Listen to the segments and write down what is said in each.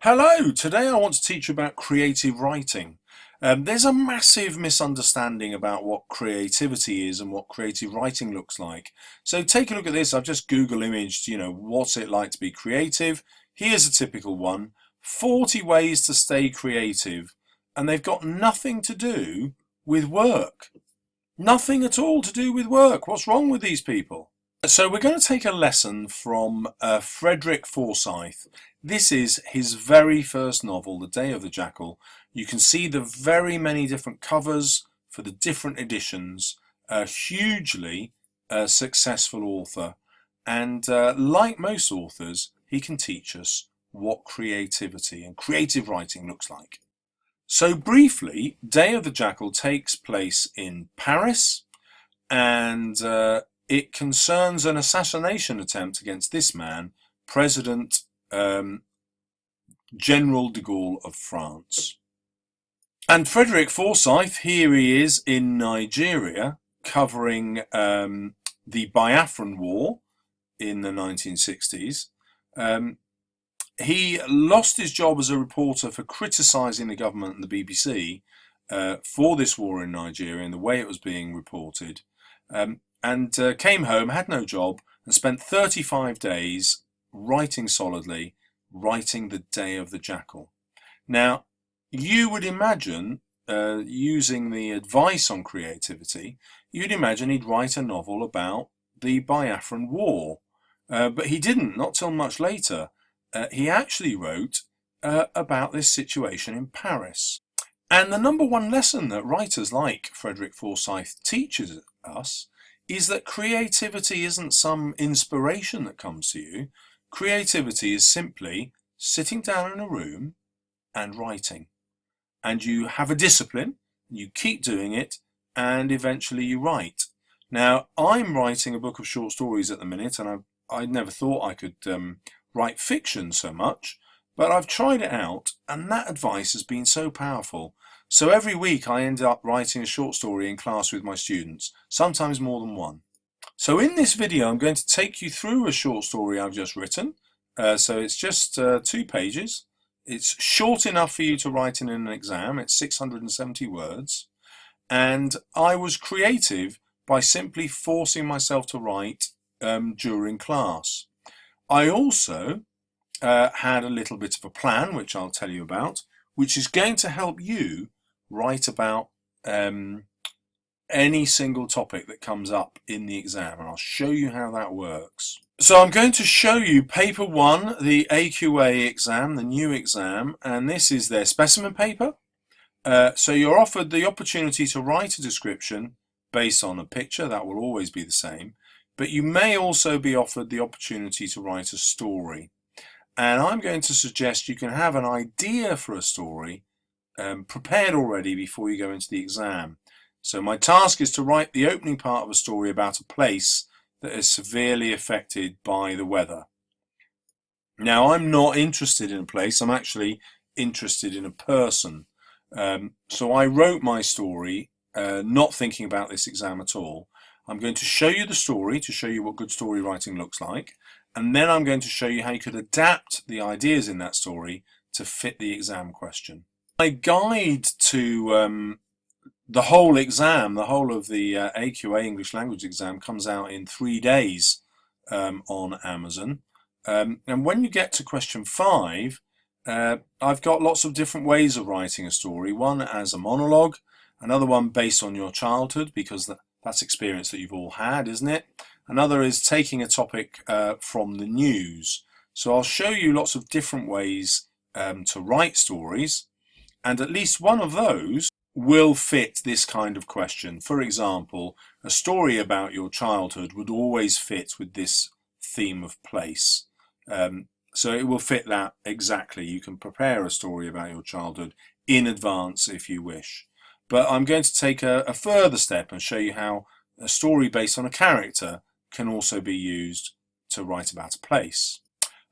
Hello, today I want to teach you about creative writing. There's a massive misunderstanding about what creativity is and what creative writing looks like. So take a look at this. I've just Google imaged, what's it like to be creative. Here's a typical one, 40 ways to stay creative. And they've got nothing to do with work. Nothing at all to do with work. What's wrong with these people? So we're going to take a lesson from Frederick Forsyth. This is his very first novel, The Day of the Jackal. You can see the very many different covers for the different editions. A hugely successful author. And like most authors, he can teach us what creativity and creative writing looks like. So briefly, Day of the Jackal takes place in Paris, and it concerns an assassination attempt against this man, President General de Gaulle of France. And Frederick Forsyth, here he is in Nigeria, covering the Biafran War in the 1960s. He lost his job as a reporter for criticising the government and the BBC for this war in Nigeria and the way it was being reported. And came home, had no job, and spent 35 days writing solidly, writing The Day of the Jackal. Now, you would imagine, using the advice on creativity, you'd imagine he'd write a novel about the Biafran War. But he didn't, not till much later. He actually wrote about this situation in Paris. And the number one lesson that writers like Frederick Forsyth teaches us is that creativity isn't some inspiration that comes to you. Creativity is simply sitting down in a room and writing. And you have a discipline, you keep doing it, and eventually you write. Now, I'm writing a book of short stories at the minute, and I never thought I could write fiction so much, but I've tried it out, and that advice has been so powerful. So every week I end up writing a short story in class with my students, sometimes more than one. So in this video I'm going to take you through a short story I've just written. So it's just 2 pages. It's short enough for you to write in an exam. It's 670 words. And I was creative by simply forcing myself to write during class. I also had a little bit of a plan, which I'll tell you about, which is going to help you write about any single topic that comes up in the exam, and I'll show you how that works. So I'm going to show you paper 1, the AQA exam, the new exam, and this is their specimen paper. So you're offered the opportunity to write a description based on a picture. That will always be the same, but you may also be offered the opportunity to write a story. And I'm going to suggest you can have an idea for a story prepared already before you go into the exam. So my task is to write the opening part of a story about a place that is severely affected by the weather. Now, I'm not interested in a place, I'm actually interested in a person. So I wrote my story not thinking about this exam at all. I'm going to show you the story to show you what good story writing looks like, and then I'm going to show you how you could adapt the ideas in that story to fit the exam question. My guide to the whole exam, the whole of the AQA English language exam, comes out in 3 days on Amazon. And when you get to question 5, I've got lots of different ways of writing a story. One as a monologue, another one based on your childhood, because that's experience that you've all had, isn't it? Another is taking a topic from the news. So I'll show you lots of different ways to write stories, and at least one of those will fit this kind of question. For example, a story about your childhood would always fit with this theme of place. So it will fit that exactly. You can prepare a story about your childhood in advance if you wish. But I'm going to take a further step and show you how a story based on a character can also be used to write about a place.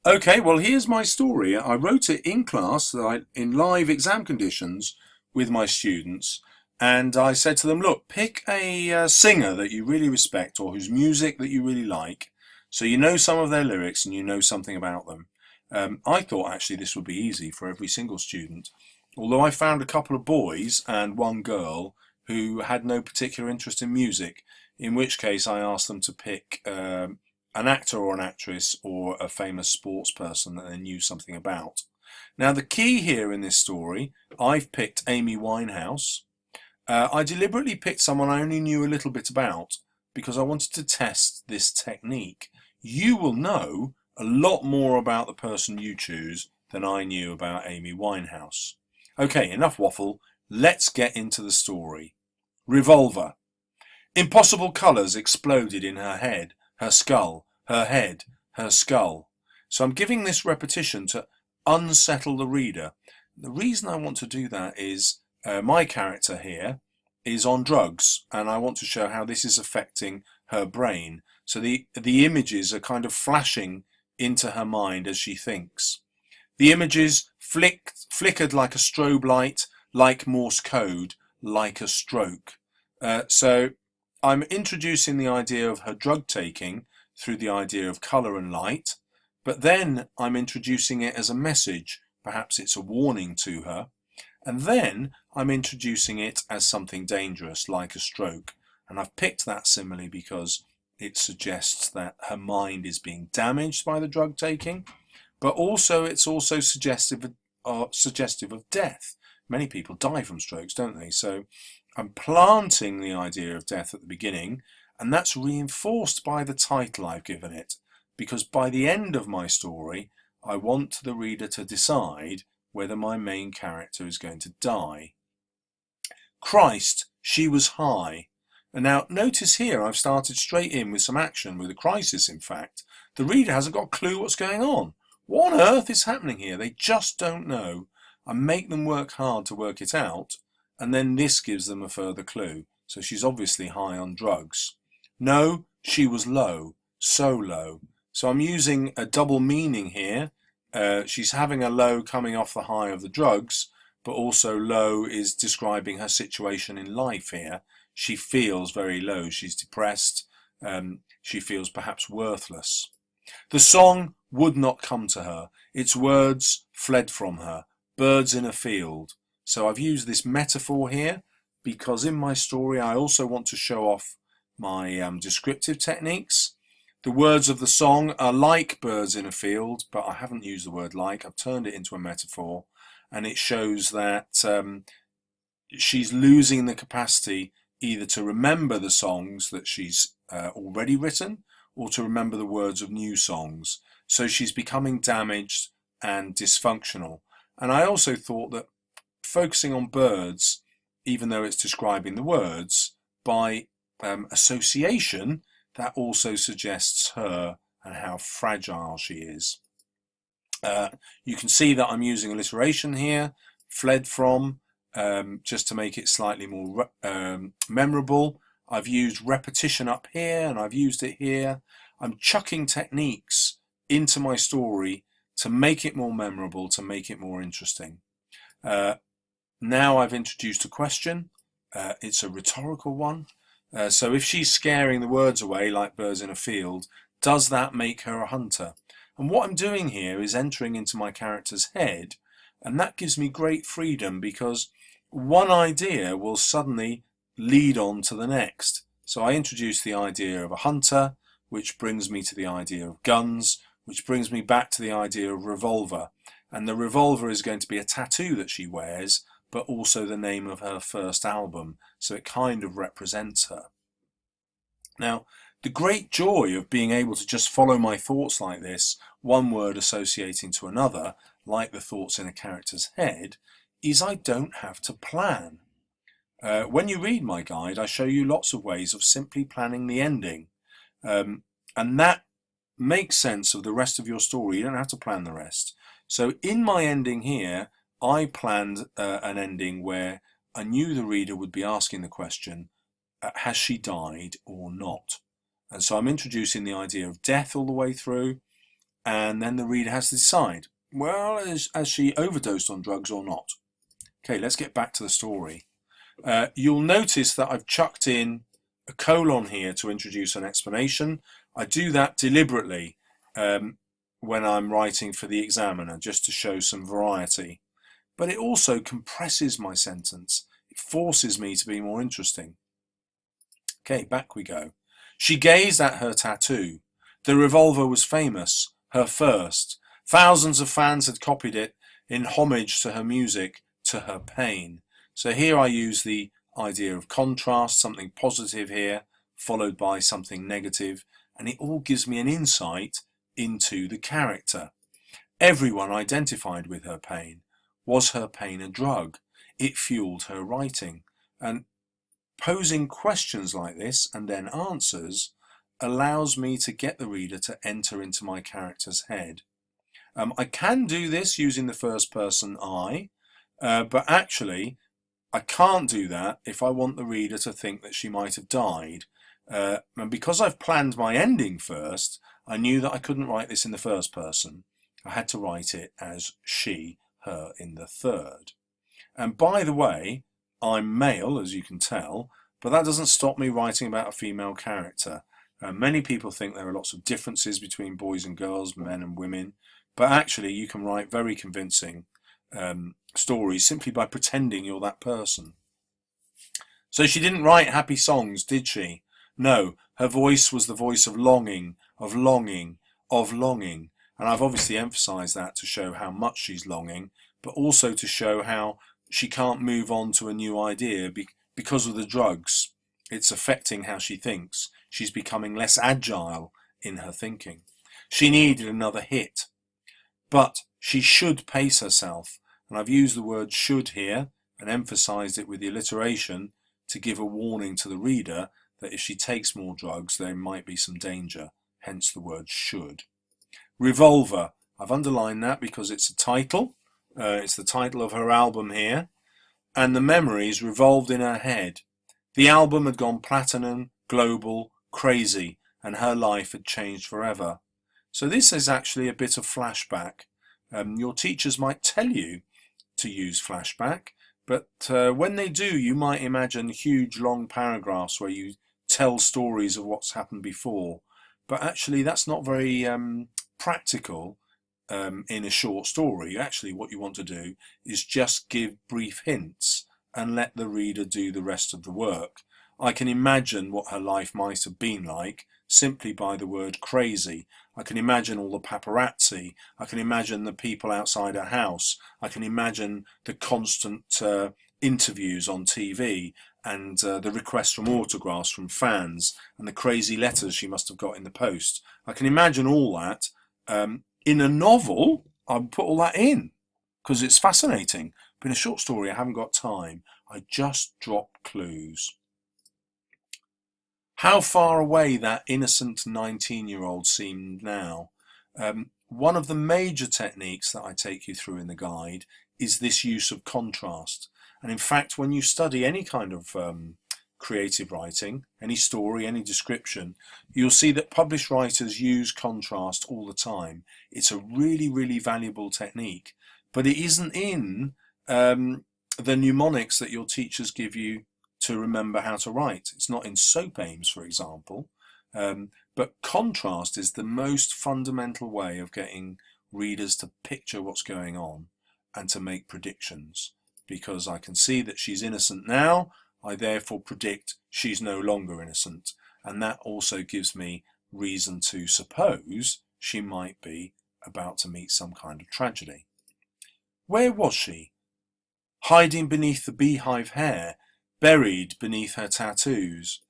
Okay, well, here's my story. I wrote it in class, in live exam conditions with my students, and I said to them, look, pick a singer that you really respect or whose music that you really like, so you know some of their lyrics and you know something about them. I thought actually this would be easy for every single student, although I found a couple of boys and one girl who had no particular interest in music, in which case I asked them to pick an actor or an actress or a famous sports person that they knew something about. Now the key here in this story, I've picked Amy Winehouse. I deliberately picked someone I only knew a little bit about because I wanted to test this technique. You will know a lot more about the person you choose than I knew about Amy Winehouse. Okay, enough waffle. Let's get into the story. Revolver. Impossible colours exploded in her head, her skull, her head, her skull. So I'm giving this repetition to unsettle the reader. The reason I want to do that is my character here is on drugs, and I want to show how this is affecting her brain. So the images are kind of flashing into her mind as she thinks. The images flickered like a strobe light, like Morse code, like a stroke. So I'm introducing the idea of her drug taking through the idea of colour and light, but then I'm introducing it as a message. Perhaps it's a warning to her. And then I'm introducing it as something dangerous, like a stroke. And I've picked that simile because it suggests that her mind is being damaged by the drug taking, but also it's also suggestive of death. Many people die from strokes, don't they? So I'm planting the idea of death at the beginning, and that's reinforced by the title I've given it, because by the end of my story, I want the reader to decide whether my main character is going to die. Christ, she was high. And now notice here I've started straight in with some action, with a crisis in fact. The reader hasn't got a clue what's going on. What on earth is happening here? They just don't know. I make them work hard to work it out, and then this gives them a further clue. So she's obviously high on drugs. No, she was low, so low. So I'm using a double meaning here. She's having a low coming off the high of the drugs, but also low is describing her situation in life here. She feels very low. She's depressed. She feels perhaps worthless. The song would not come to her. Its words fled from her. Birds in a field. So I've used this metaphor here because in my story I also want to show off my descriptive techniques. The words of the song are like birds in a field, but I haven't used the word like. I've turned it into a metaphor, and it shows that she's losing the capacity either to remember the songs that she's already written or to remember the words of new songs. So she's becoming damaged and dysfunctional. And I also thought that focusing on birds, even though it's describing the words, by association, that also suggests her and how fragile she is. You can see that I'm using alliteration here, fled from, just to make it slightly more memorable. I've used repetition up here and I've used it here. I'm chucking techniques into my story to make it more memorable, to make it more interesting. Now I've introduced a question. It's a rhetorical one. So if she's scaring the words away like birds in a field, does that make her a hunter? And what I'm doing here is entering into my character's head, and that gives me great freedom because one idea will suddenly lead on to the next. So I introduce the idea of a hunter, which brings me to the idea of guns, which brings me back to the idea of revolver. And the revolver is going to be a tattoo that she wears, but also the name of her first album, so it kind of represents her. Now, the great joy of being able to just follow my thoughts like this, one word associating to another, like the thoughts in a character's head, is I don't have to plan. When you read my guide, I show you lots of ways of simply planning the ending. And that makes sense of the rest of your story. You don't have to plan the rest. So in my ending here, I planned an ending where I knew the reader would be asking the question, has she died or not? And so I'm introducing the idea of death all the way through, and then the reader has to decide, well, has she overdosed on drugs or not? Okay, let's get back to the story. You'll notice that I've chucked in a colon here to introduce an explanation. I do that deliberately. when I'm writing for the examiner, just to show some variety. But it also compresses my sentence. It forces me to be more interesting. Okay, back we go. She gazed at her tattoo. The revolver was famous, her first. Thousands of fans had copied it in homage to her music, to her pain. So here I use the idea of contrast, something positive here, followed by something negative, and it all gives me an insight into the character. Everyone identified with her pain. Was her pain a drug? It fueled her writing. And posing questions like this and then answers allows me to get the reader to enter into my character's head. I can do this using the first person I, but actually I can't do that if I want the reader to think that she might have died. And because I've planned my ending first, I knew that I couldn't write this in the first person. I had to write it as she, her in the third. And by the way, I'm male, as you can tell, but that doesn't stop me writing about a female character. Many people think there are lots of differences between boys and girls, men and women, but actually you can write very convincing stories simply by pretending you're that person. So she didn't write happy songs, did she? No, her voice was the voice of longing, of longing, of longing. And I've obviously emphasised that to show how much she's longing, but also to show how she can't move on to a new idea because of the drugs. It's affecting how she thinks. She's becoming less agile in her thinking. She needed another hit. But she should pace herself. And I've used the word should here and emphasised it with the alliteration to give a warning to the reader that if she takes more drugs, there might be some danger. Hence the word should. Revolver. I've underlined that because it's a title. It's the title of her album here. And the memories revolved in her head. The album had gone platinum, global, crazy, and her life had changed forever. So this is actually a bit of flashback. Your teachers might tell you to use flashback, but when they do, you might imagine huge long paragraphs where you tell stories of what's happened before. But actually that's not very practical in a short story. Actually what you want to do is just give brief hints and let the reader do the rest of the work. I can imagine what her life might have been like simply by the word crazy. I can imagine all the paparazzi. I can imagine the people outside her house. I can imagine the constant interviews on TV and the requests from autographs from fans and the crazy letters she must have got in the post. I can imagine all that. In a novel, I'll put all that in because it's fascinating. But in a short story, I haven't got time. I just drop clues. How far away that innocent 19-year-old seemed now. One of the major techniques that I take you through in the guide is this use of contrast. And in fact, when you study any kind of creative writing, any story, any description, you'll see that published writers use contrast all the time. It's a really, really valuable technique, but it isn't in the mnemonics that your teachers give you to remember how to write. It's not in SOAP aims, for example, but contrast is the most fundamental way of getting readers to picture what's going on and to make predictions. Because I can see that she's innocent now, I therefore predict she's no longer innocent, and that also gives me reason to suppose she might be about to meet some kind of tragedy. Where was she? Hiding beneath the beehive hair, buried beneath her tattoos.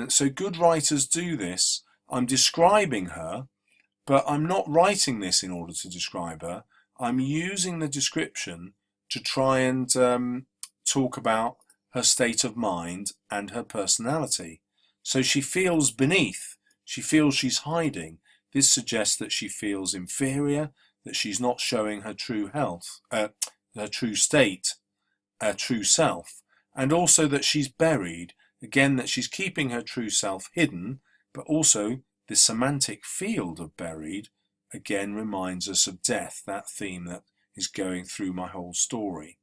So good writers do this. I'm describing her, but I'm not writing this in order to describe her. I'm using the description to try and talk about her state of mind and her personality. So she feels beneath. She feels she's hiding. This suggests that she feels inferior, that she's not showing her true health, her true state, her true self, and also that she's buried. Again, that she's keeping her true self hidden, but also the semantic field of buried again reminds us of death, that theme that is going through my whole story.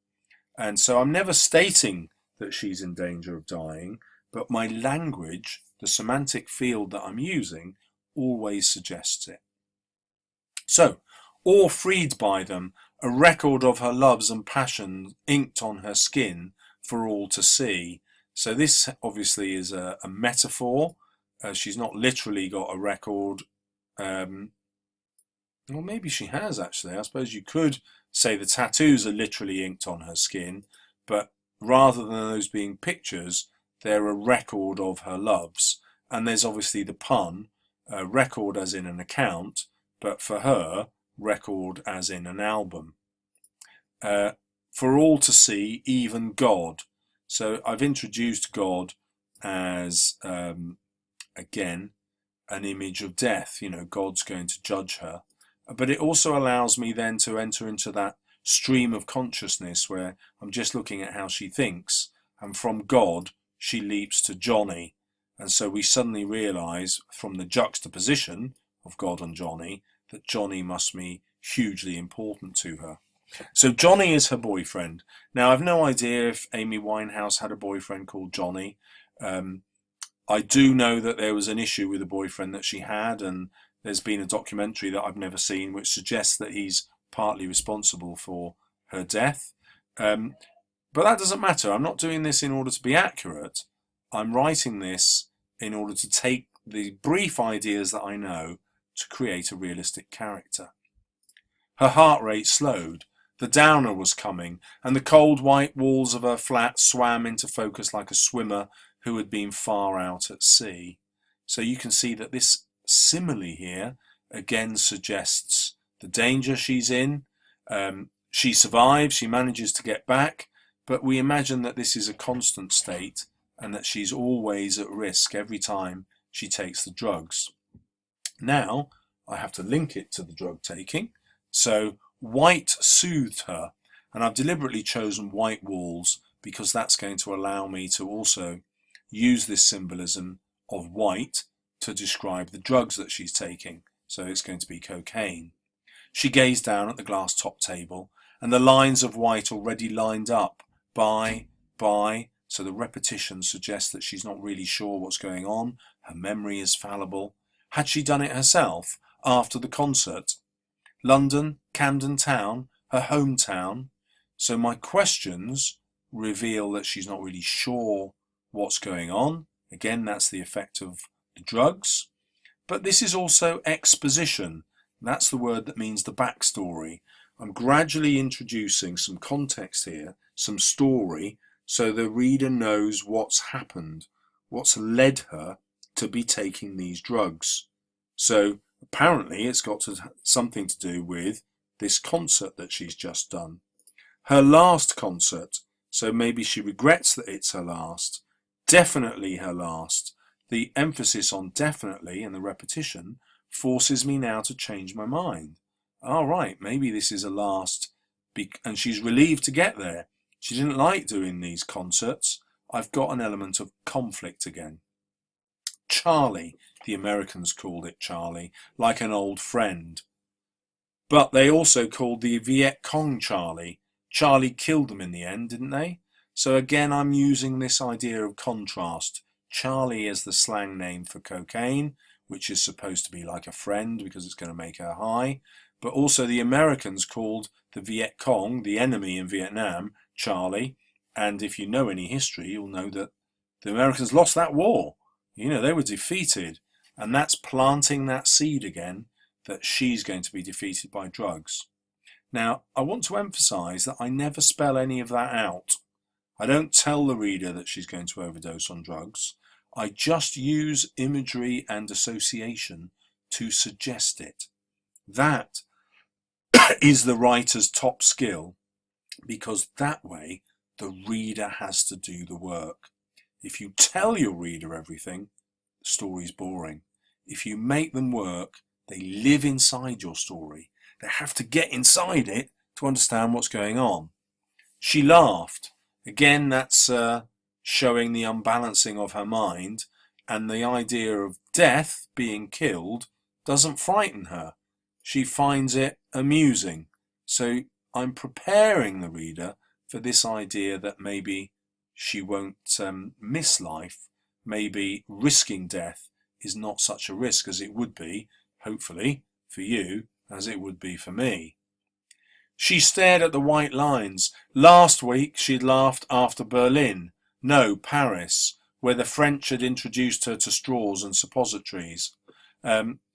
And so I'm never stating that she's in danger of dying, but my language, the semantic field that I'm using, always suggests it. So, or freed by them, a record of her loves and passions inked on her skin for all to see. So this obviously is a metaphor. She's not literally got a record. Well, maybe she has actually. I suppose you could say the tattoos are literally inked on her skin, but rather than those being pictures, they're a record of her loves. And there's obviously the pun, record as in an account, but for her, record as in an album. For all to see, even God. So I've introduced God as, again, an image of death. You know, God's going to judge her. But it also allows me then to enter into that stream of consciousness where I'm just looking at how she thinks. And from God, she leaps to Johnny. And so we suddenly realise from the juxtaposition of God and Johnny that Johnny must be hugely important to her. So Johnny is her boyfriend. Now, I've no idea if Amy Winehouse had a boyfriend called Johnny. I do know that there was an issue with a boyfriend that she had, and there's been a documentary that I've never seen which suggests that he's partly responsible for her death. But that doesn't matter. I'm not doing this in order to be accurate. I'm writing this in order to take the brief ideas that I know to create a realistic character. Her heart rate slowed. The downer was coming, and the cold white walls of her flat swam into focus like a swimmer who had been far out at sea. So you can see that this simile here again suggests the danger she's in. She survives, she manages to get back, but we imagine that this is a constant state and that she's always at risk every time she takes the drugs. Now, I have to link it to the drug taking. So white soothed her, and I've deliberately chosen white walls because that's going to allow me to also use this symbolism of white to describe the drugs that she's taking. So it's going to be cocaine. She gazed down at the glass top table, and the lines of white already lined up. By. So the repetition suggests that she's not really sure what's going on. Her memory is fallible. Had she done it herself after the concert? London, Camden Town, her hometown. So my questions reveal that she's not really sure what's going on. Again, that's the effect of the drugs. But this is also exposition. That's the word that means the backstory. I'm gradually introducing some context here, some story, so the reader knows what's happened, what's led her to be taking these drugs. So apparently it's got something to do with this concert that she's just done. Her last concert, so maybe she regrets that it's her last. Definitely her last. The emphasis on definitely and the repetition forces me now to change my mind. All right, maybe this is a last, and she's relieved to get there. She didn't like doing these concerts. I've got an element of conflict again. Charlie, the Americans called it Charlie, like an old friend. But they also called the Viet Cong Charlie. Charlie killed them in the end, didn't they? So again, I'm using this idea of contrast. Charlie is the slang name for cocaine, which is supposed to be like a friend because it's going to make her high. But also the Americans called the Viet Cong, the enemy in Vietnam, Charlie. And if you know any history, you'll know that the Americans lost that war. You know, they were defeated. And that's planting that seed again that she's going to be defeated by drugs. Now, I want to emphasize that I never spell any of that out. I don't tell the reader that she's going to overdose on drugs. I just use imagery and association to suggest it. That is the writer's top skill, because that way the reader has to do the work. If you tell your reader everything, the story's boring. If you make them work, they live inside your story. They have to get inside it to understand what's going on. She laughed. Again, that's showing the unbalancing of her mind, and the idea of death, being killed, doesn't frighten her. She finds it amusing. So I'm preparing the reader for this idea that maybe she won't miss life. Maybe risking death is not such a risk as it would be, hopefully, for you as it would be for me. She stared at the white lines. Last week she'd laughed after Berlin, no, Paris, where the French had introduced her to straws and suppositories.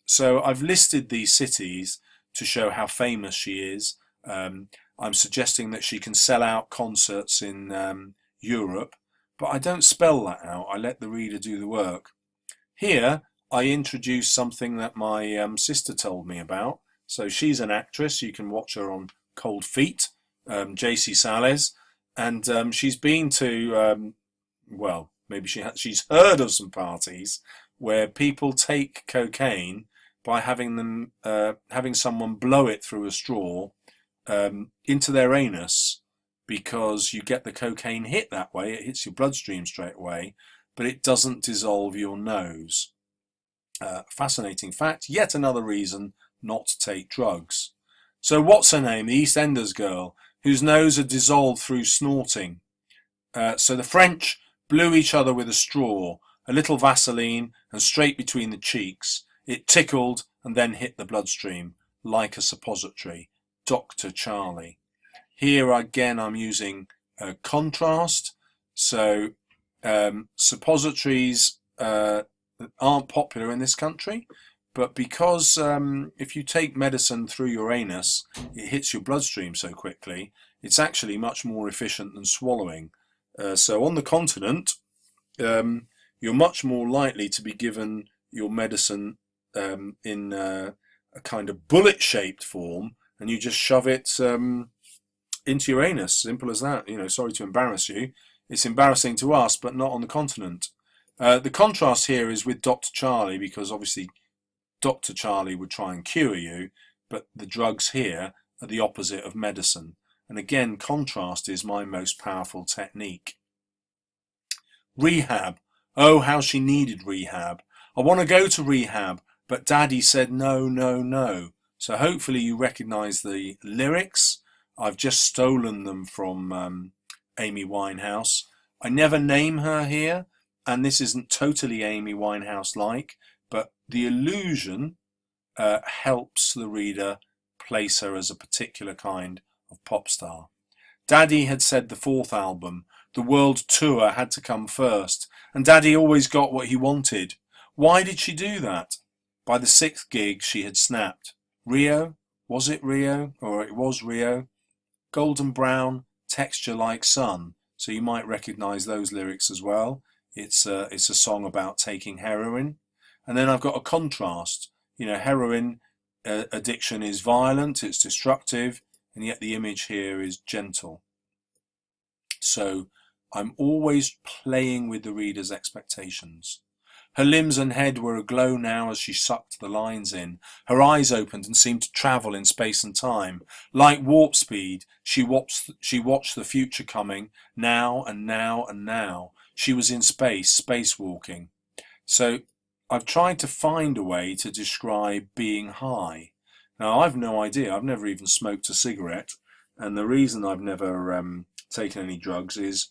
So I've listed these cities to show how famous she is. I'm suggesting that she can sell out concerts in Europe, but I don't spell that out. I let the reader do the work. Here I introduce something that my sister told me about. So she's an actress. You can watch her on Cold Feet, JC Salles, and she's been to, well, maybe she's heard of some parties where people take cocaine by having someone blow it through a straw into their anus, because you get the cocaine hit that way. It hits your bloodstream straight away, but it doesn't dissolve your nose. Fascinating fact. Yet another reason not to take drugs. So what's her name? The EastEnders girl whose nose had dissolved through snorting. So the French blew each other with a straw, a little Vaseline, and straight between the cheeks. It tickled and then hit the bloodstream like a suppository. Dr. Charlie. Here again I'm using contrast. So suppositories aren't popular in this country, but because if you take medicine through your anus, it hits your bloodstream so quickly, it's actually much more efficient than swallowing. So on the continent, you're much more likely to be given your medicine in a kind of bullet-shaped form, and you just shove it into your anus. Simple as that. You know, sorry to embarrass you. It's embarrassing to us, but not on the continent. The contrast here is with Dr. Charlie, because obviously Dr. Charlie would try and cure you, but the drugs here are the opposite of medicine. And again, contrast is my most powerful technique. Rehab. Oh, how she needed rehab. I want to go to rehab, but Daddy said no, no, no. So hopefully you recognise the lyrics. I've just stolen them from Amy Winehouse. I never name her here, and this isn't totally Amy Winehouse-like, but the illusion helps the reader place her as a particular kind of pop star. Daddy had said the fourth album, the world tour, had to come first, and Daddy always got what he wanted. Why did she do that? By the sixth gig she had snapped. Rio? Was it Rio? Or it was Rio. Golden brown, texture like sun. So you might recognise those lyrics as well. It's a song about taking heroin. And then I've got a contrast. You know, heroin addiction is violent, it's destructive, and yet the image here is gentle. So I'm always playing with the reader's expectations. Her limbs and head were aglow now as she sucked the lines in. Her eyes opened and seemed to travel in space and time. Like warp speed, she watched the future coming, now and now and now. She was in space, spacewalking. So I've tried to find a way to describe being high. Now, I've no idea. I've never even smoked a cigarette. And the reason I've never taken any drugs is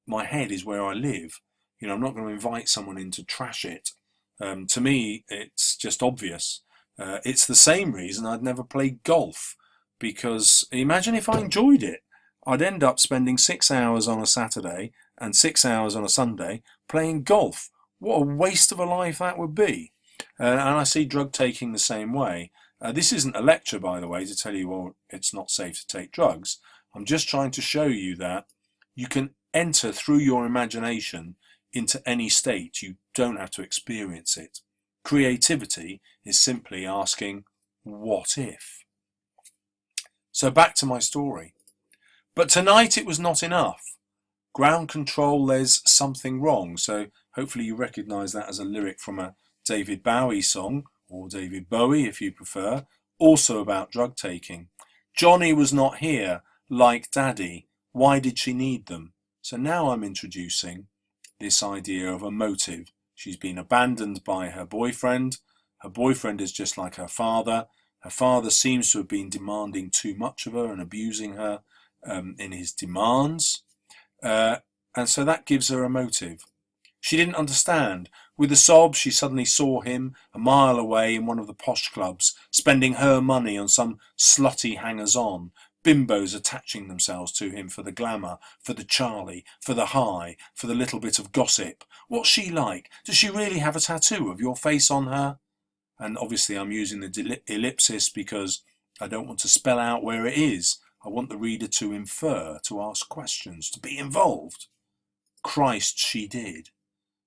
my head is where I live. You know, I'm not going to invite someone in to trash it. To me, it's just obvious. It's the same reason I'd never play golf, because imagine if I enjoyed it. I'd end up spending 6 hours on a Saturday and 6 hours on a Sunday playing golf. What a waste of a life that would be. And I see drug taking the same way. This isn't a lecture, by the way, to tell you, well, it's not safe to take drugs. I'm just trying to show you that you can enter through your imagination into any state. You don't have to experience it. Creativity is simply asking, what if? So back to my story. But tonight it was not enough. Ground control, there's something wrong. So hopefully you recognise that as a lyric from a David Bowie song, or David Bowie if you prefer, also about drug taking. Johnny was not here, like Daddy. Why did she need them? So now I'm introducing this idea of a motive. She's been abandoned by her boyfriend. Her boyfriend is just like her father. Her father seems to have been demanding too much of her and abusing her in his demands. And so that gives her a motive. She didn't understand. With a sob, she suddenly saw him a mile away in one of the posh clubs, spending her money on some slutty hangers-on, bimbos attaching themselves to him for the glamour, for the Charlie, for the high, for the little bit of gossip. What's she like? Does she really have a tattoo of your face on her? And obviously I'm using the ellipsis because I don't want to spell out where it is. I want the reader to infer, to ask questions, to be involved. Christ, she did.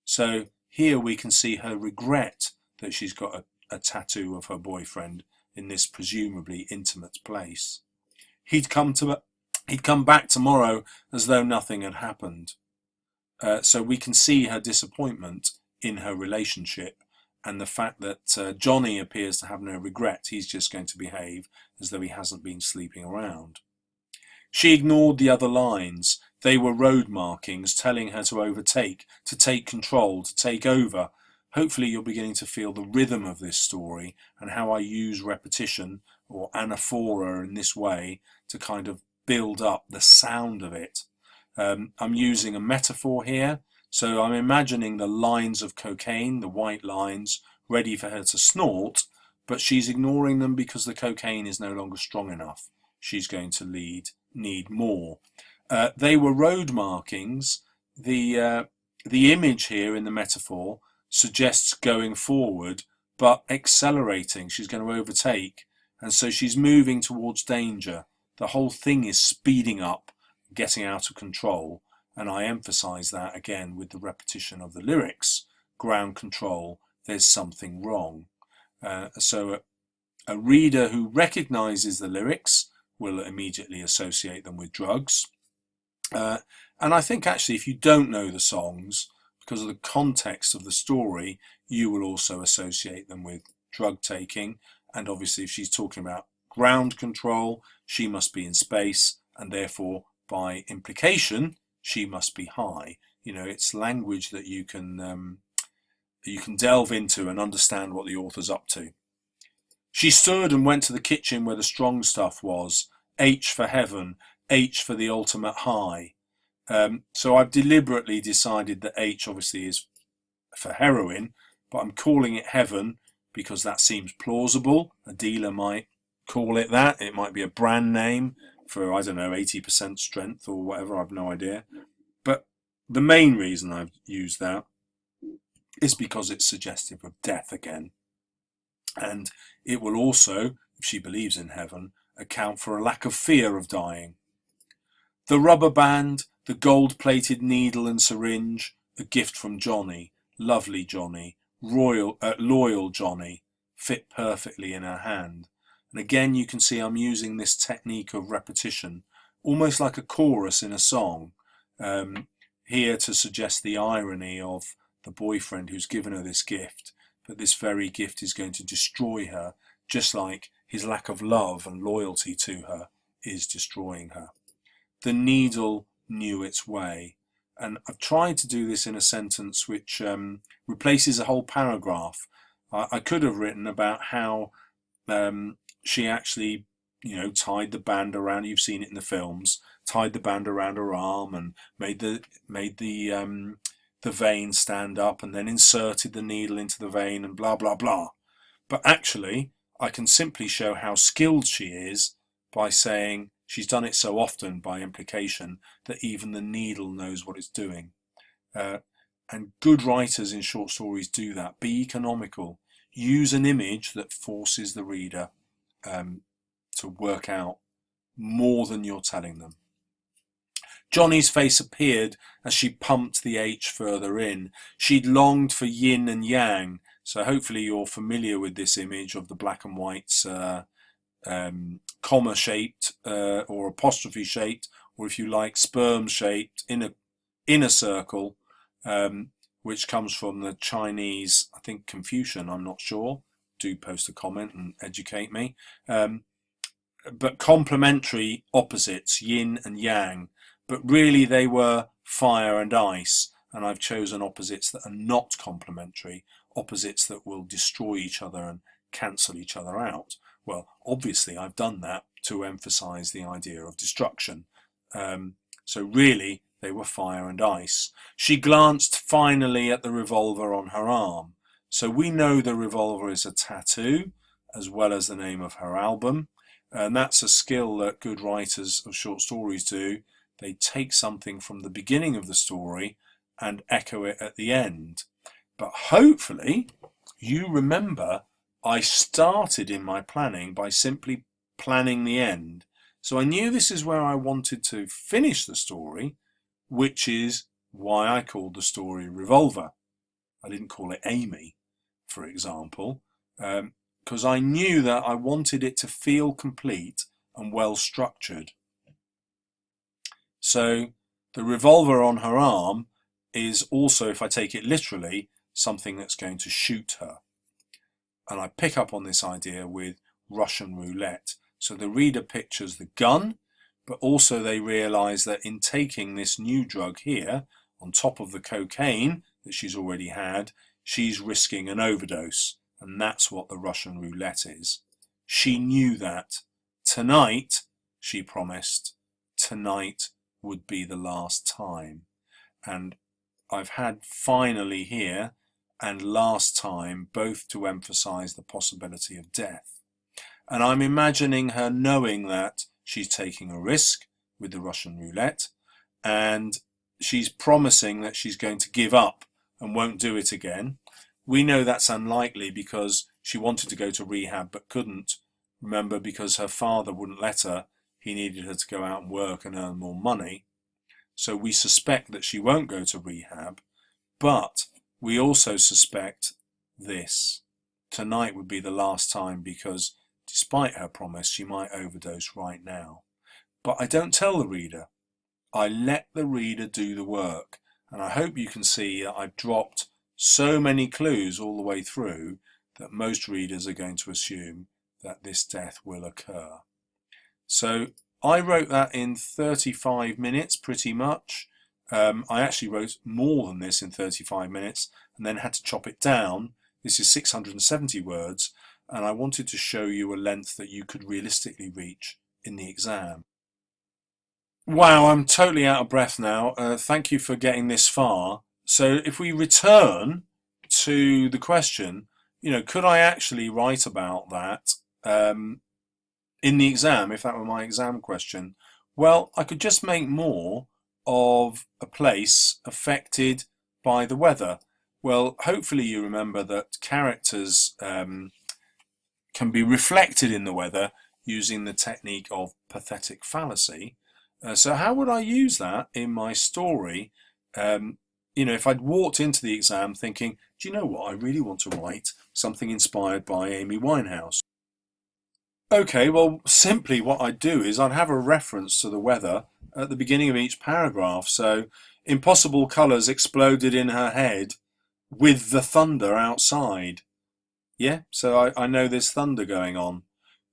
So here we can see her regret that she's got a tattoo of her boyfriend in this presumably intimate place. He'd come back tomorrow as though nothing had happened. So we can see her disappointment in her relationship and the fact that Johnny appears to have no regret. He's just going to behave as though he hasn't been sleeping around. She ignored the other lines. They were road markings telling her to overtake, to take control, to take over. Hopefully you're beginning to feel the rhythm of this story and how I use repetition or anaphora in this way to kind of build up the sound of it. I'm using a metaphor here, so I'm imagining the lines of cocaine, the white lines, ready for her to snort, but she's ignoring them because the cocaine is no longer strong enough. She's going to need more. They were road markings. The image here in the metaphor suggests going forward, but accelerating. She's going to overtake, and so she's moving towards danger. The whole thing is speeding up, getting out of control, and I emphasize that again with the repetition of the lyrics. Ground control, there's something wrong. So a reader who recognizes the lyrics will immediately associate them with drugs. And I think actually if you don't know the songs, because of the context of the story, you will also associate them with drug taking. And obviously if she's talking about ground control, she must be in space, and therefore by implication she must be high. You know, it's language that you can delve into and understand what the author's up to. She stood and went to the kitchen where the strong stuff was. H for heaven, H for the ultimate high. So I've deliberately decided that H obviously is for heroin, but I'm calling it heaven because that seems plausible. A dealer might call it that. It might be a brand name for, I don't know, 80% strength or whatever. I've no idea. But the main reason I've used that is because it's suggestive of death again. And it will also, if she believes in heaven, account for a lack of fear of dying. The rubber band, the gold-plated needle and syringe, a gift from Johnny, lovely Johnny, loyal Johnny, fit perfectly in her hand. And again you can see I'm using this technique of repetition, almost like a chorus in a song, here to suggest the irony of the boyfriend who's given her this gift, but this very gift is going to destroy her, just like his lack of love and loyalty to her is destroying her. The needle knew its way. And I've tried to do this in a sentence which replaces a whole paragraph. I could have written about how she actually, you know, tied the band around, you've seen it in the films, tied the band around her arm and made the vein stand up and then inserted the needle into the vein and blah, blah, blah. But actually, I can simply show how skilled she is by saying she's done it so often by implication that even the needle knows what it's doing. And good writers in short stories do that. Be economical. Use an image that forces the reader to work out more than you're telling them. Johnny's face appeared as she pumped the H further in. She'd longed for yin and yang. So hopefully you're familiar with this image of the black and whites comma-shaped or apostrophe-shaped, or if you like, sperm-shaped in a circle, which comes from the Chinese, I think Confucian, I'm not sure. Do post a comment and educate me. But complementary opposites, yin and yang. But really they were fire and ice, and I've chosen opposites that are not complementary, opposites that will destroy each other and cancel each other out. Well, obviously I've done that to emphasize the idea of destruction. So really They were fire and ice. She glanced finally at the revolver on her arm. So we know the revolver is a tattoo, as well as the name of her album. And that's a skill that good writers of short stories do. They take something from the beginning of the story and echo it at the end. But hopefully you remember I started in my planning by simply planning the end. So I knew this is where I wanted to finish the story, which is why I called the story Revolver. I didn't call it Amy, for example, because I knew that I wanted it to feel complete and well structured. So the revolver on her arm is also, if I take it literally, something that's going to shoot her. And I pick up on this idea with Russian roulette. So the reader pictures the gun, but also they realise that in taking this new drug here, on top of the cocaine that she's already had, she's risking an overdose. And that's what the Russian roulette is. She knew that. Tonight, she promised, tonight would be the last time. And I've had finally here and last time both to emphasize the possibility of death. And I'm imagining her knowing that she's taking a risk with the Russian roulette, and she's promising that she's going to give up and won't do it again. We know that's unlikely because she wanted to go to rehab but couldn't. Remember, because her father wouldn't let her, he needed her to go out and work and earn more money. So we suspect that she won't go to rehab, but we also suspect this. Tonight would be the last time because despite her promise, she might overdose right now. But I don't tell the reader. I let the reader do the work. And I hope you can see that I've dropped so many clues all the way through that most readers are going to assume that this death will occur. So I wrote that in 35 minutes pretty much. I actually wrote more than this in 35 minutes and then had to chop it down. This is 670 words, and I wanted to show you a length that you could realistically reach in the exam. Wow, I'm totally out of breath now. Thank you for getting this far. So if we return to the question, could I actually write about that in the exam, if that were my exam question? Well, I could just make more of a place affected by the weather. Well, hopefully you remember that characters can be reflected in the weather using the technique of pathetic fallacy. So how would I use that in my story? If I'd walked into the exam thinking, do you know what, I really want to write something inspired by Amy Winehouse. Okay, well, simply what I'd do is I'd have a reference to the weather at the beginning of each paragraph. So impossible colours exploded in her head with the thunder outside. Yeah, so I know there's thunder going on.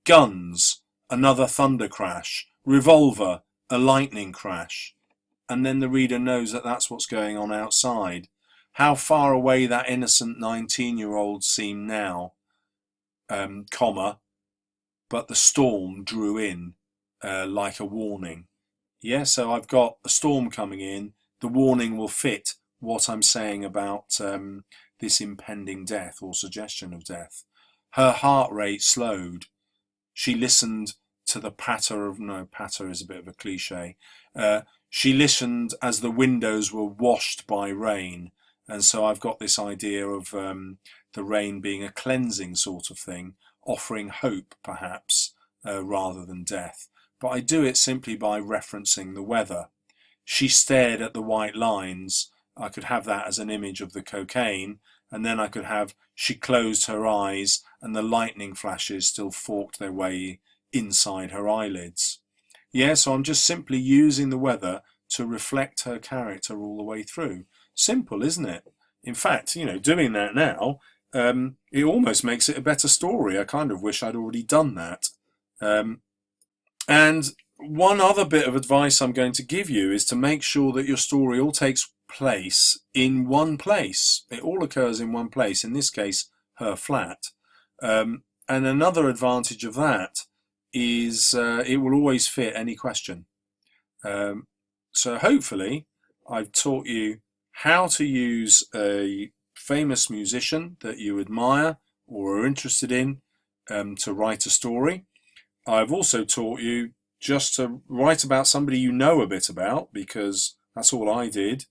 Guns, another thunder crash. Revolver, a lightning crash. And then the reader knows that that's what's going on outside. How far away that innocent 19-year-old seemed now, but the storm drew in like a warning. Yeah, so I've got a storm coming in. The warning will fit what I'm saying about this impending death or suggestion of death. Her heart rate slowed. She listened to the patter of, no, patter is a bit of a cliche. She listened as the windows were washed by rain. And so I've got this idea of the rain being a cleansing sort of thing, offering hope perhaps rather than death. But I do it simply by referencing the weather. She stared at the white lines. I could have that as an image of the cocaine, and then I could have she closed her eyes and the lightning flashes still forked their way inside her eyelids. Yeah, so I'm just simply using the weather to reflect her character all the way through. Simple, isn't it? In fact, doing that now, it almost makes it a better story. I kind of wish I'd already done that. And one other bit of advice I'm going to give you is to make sure that your story all takes place in one place. It all occurs in one place, in this case, her flat. And another advantage of that is it will always fit any question. So hopefully I've taught you how to use a famous musician that you admire or are interested in to write a story. I've also taught you just to write about somebody you know a bit about, because that's all I did.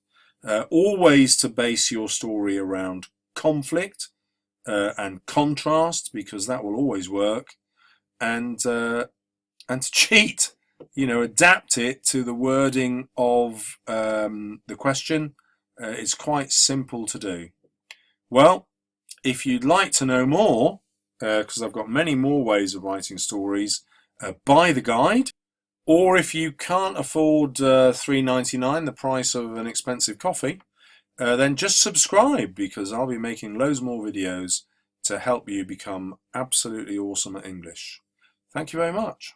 Always to base your story around conflict and contrast, because that will always work, and to cheat, adapt it to the wording of the question. It's quite simple to do. Well, if you'd like to know more, because I've got many more ways of writing stories, buy the guide. Or if you can't afford $3.99, the price of an expensive coffee, then just subscribe, because I'll be making loads more videos to help you become absolutely awesome at English. Thank you very much.